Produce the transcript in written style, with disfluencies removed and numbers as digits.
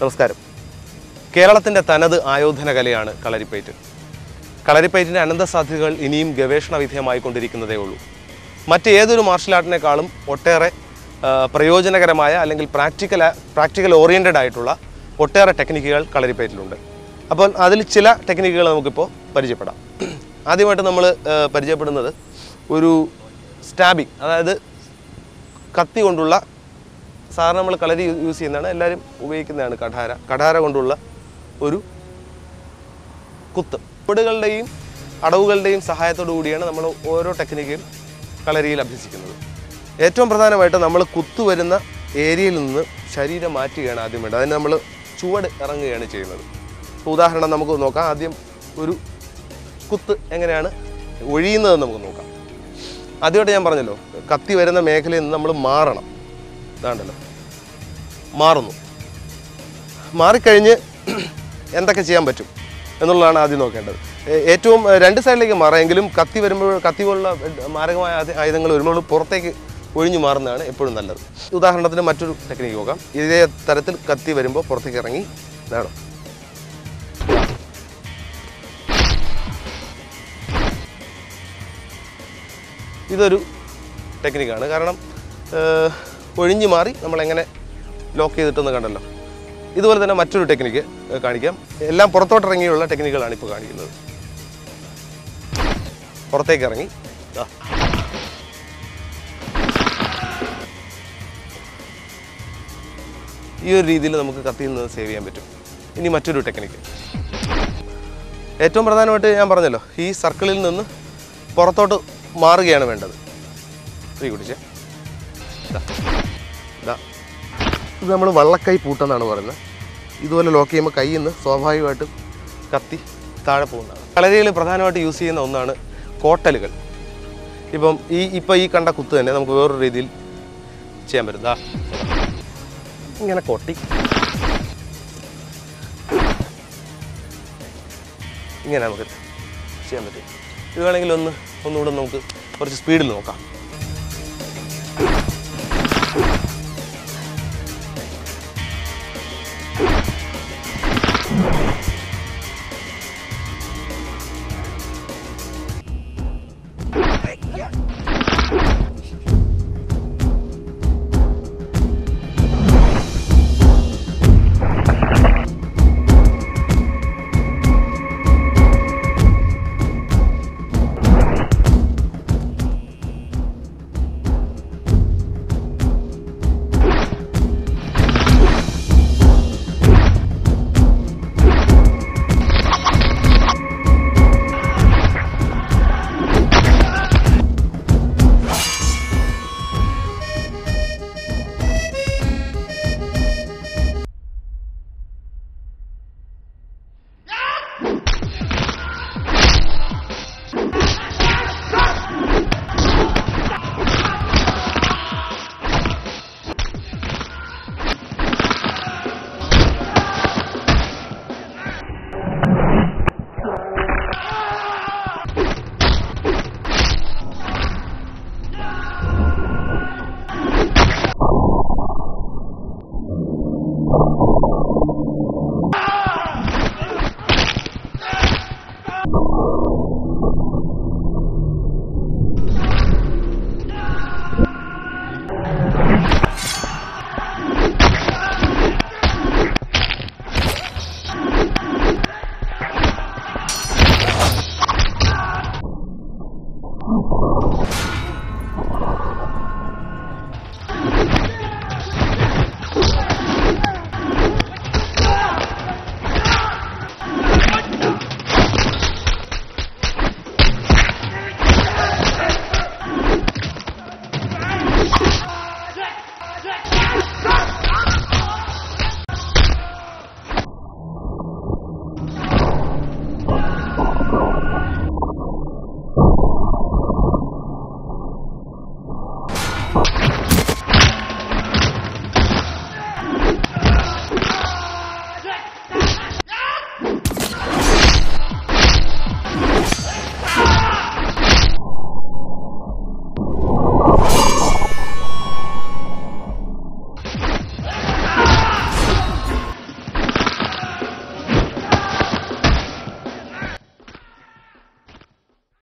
നമസ്കാരം. കേരളത്തിൻ്റെ തനത് ആയോധന കലയാണ് കളരിപ്പയറ്റ്. കളരിപ്പയറ്റിൻ്റെ അനന്ത സാധ്യതകൾ ഇനിയും ഗവേഷണ വിധേയമായിക്കൊണ്ടിരിക്കുന്നതേ ഉള്ളൂ. മറ്റേതൊരു മാർഷൽ ആർട്ടിനേക്കാളും ഒട്ടേറെ പ്രയോജനകരമായ അല്ലെങ്കിൽ പ്രാക്ടിക്കൽ ഓറിയൻറ്റഡ് ആയിട്ടുള്ള ഒട്ടേറെ ടെക്നിക്കുകൾ കളരിപ്പയറ്റിലുണ്ട്. അപ്പോൾ അതിൽ ചില ടെക്നിക്കുകൾ നമുക്കിപ്പോൾ പരിചയപ്പെടാം. ആദ്യമായിട്ട് നമ്മൾ പരിചയപ്പെടുന്നത് ഒരു സ്റ്റാബിങ്, അതായത് കത്തി കൊണ്ടുള്ള, സാധാരണ നമ്മൾ കളരി യൂസ് ചെയ്യുന്നതാണ്, എല്ലാവരും ഉപയോഗിക്കുന്നതാണ് കഠാര കൊണ്ടുള്ള ഒരു കുത്ത്. ചുവടുകളുടെയും അടവുകളുടെയും സഹായത്തോടു കൂടിയാണ് നമ്മൾ ഓരോ ടെക്നിക്കും കളരിയിൽ അഭ്യസിക്കുന്നത്. ഏറ്റവും പ്രധാനമായിട്ട് നമ്മൾ കുത്തു വരുന്ന ഏരിയയിൽ നിന്ന് ശരീരം മാറ്റുകയാണ് ആദ്യം വേണ്ടത്. അതിന് നമ്മൾ ചുവട് ഇറങ്ങുകയാണ് ചെയ്യുന്നത്. ഉദാഹരണം നമുക്ക് നോക്കാം. ആദ്യം ഒരു കുത്ത് എങ്ങനെയാണ് ഒഴിയുന്നതെന്ന് നമുക്ക് നോക്കാം. ആദ്യമായിട്ട് ഞാൻ പറഞ്ഞല്ലോ, കത്തി വരുന്ന മേഖലയിൽ നിന്ന് നമ്മൾ മാറണം. ഇതാണ്ടല്ലോ, മാറുന്നു. മാറിക്കഴിഞ്ഞ് എന്തൊക്കെ ചെയ്യാൻ പറ്റും എന്നുള്ളതാണ് ആദ്യം നോക്കേണ്ടത്. ഏറ്റവും രണ്ട് സൈഡിലേക്ക് മാറാമെങ്കിലും കത്തി പോലുള്ള മാരകമായ ആയുധങ്ങൾ വരുമ്പോൾ പുറത്തേക്ക് ഒഴിഞ്ഞു മാറുന്നതാണ് എപ്പോഴും നല്ലത്. ഉദാഹരണത്തിന് മറ്റൊരു ടെക്നിക്ക് നോക്കാം. ഇതേ തരത്തിൽ കത്തി വരുമ്പോൾ പുറത്തേക്ക് ഇറങ്ങി ഇതാണ്. ഇതൊരു ടെക്നിക്കാണ്. കാരണം ഒഴിഞ്ഞു മാറി നമ്മളെങ്ങനെ ലോക്ക് ചെയ്തിട്ടെന്ന് കണ്ടല്ലോ. ഇതുപോലെ തന്നെ മറ്റൊരു ടെക്നിക്ക് കാണിക്കാം. എല്ലാം പുറത്തോട്ടിറങ്ങിയുള്ള ടെക്നിക്കുകളാണ് ഇപ്പോൾ കാണിക്കുന്നത്. പുറത്തേക്ക് ഇറങ്ങി ഈ ഒരു രീതിയിൽ നമുക്ക് കത്തിയിൽ നിന്ന് സേവ് ചെയ്യാൻ പറ്റും. ഇനി മറ്റൊരു ടെക്നിക്ക്. ഏറ്റവും പ്രധാനമായിട്ട് ഞാൻ പറഞ്ഞല്ലോ, ഈ സർക്കിളിൽ നിന്ന് പുറത്തോട്ട് മാറുകയാണ് വേണ്ടത്. തീ കുടിച്ചേ. ഇത് നമ്മൾ വള്ളക്കൈ പൂട്ടെന്നാണ് പറയുന്നത്. ഇതുപോലെ ലോക്ക് ചെയ്യുമ്പോൾ കയ്യിൽ നിന്ന് സ്വാഭാവികമായിട്ടും കത്തി താഴെ പോകുന്നതാണ്. കളരിയിൽ പ്രധാനമായിട്ട് യൂസ് ചെയ്യുന്ന ഒന്നാണ് കോട്ടലുകൾ. ഇപ്പോൾ ഈ കണ്ട കുത്ത് തന്നെ നമുക്ക് വേറൊരു രീതിയിൽ ചെയ്യാൻ പറ്റും. ഇങ്ങനെ കൊട്ടി ഇങ്ങനെ നമുക്ക് ചെയ്യാൻ പറ്റും. ഇത് വേണമെങ്കിൽ ഒന്നുകൂടെ നമുക്ക് കുറച്ച് സ്പീഡിൽ നോക്കാം.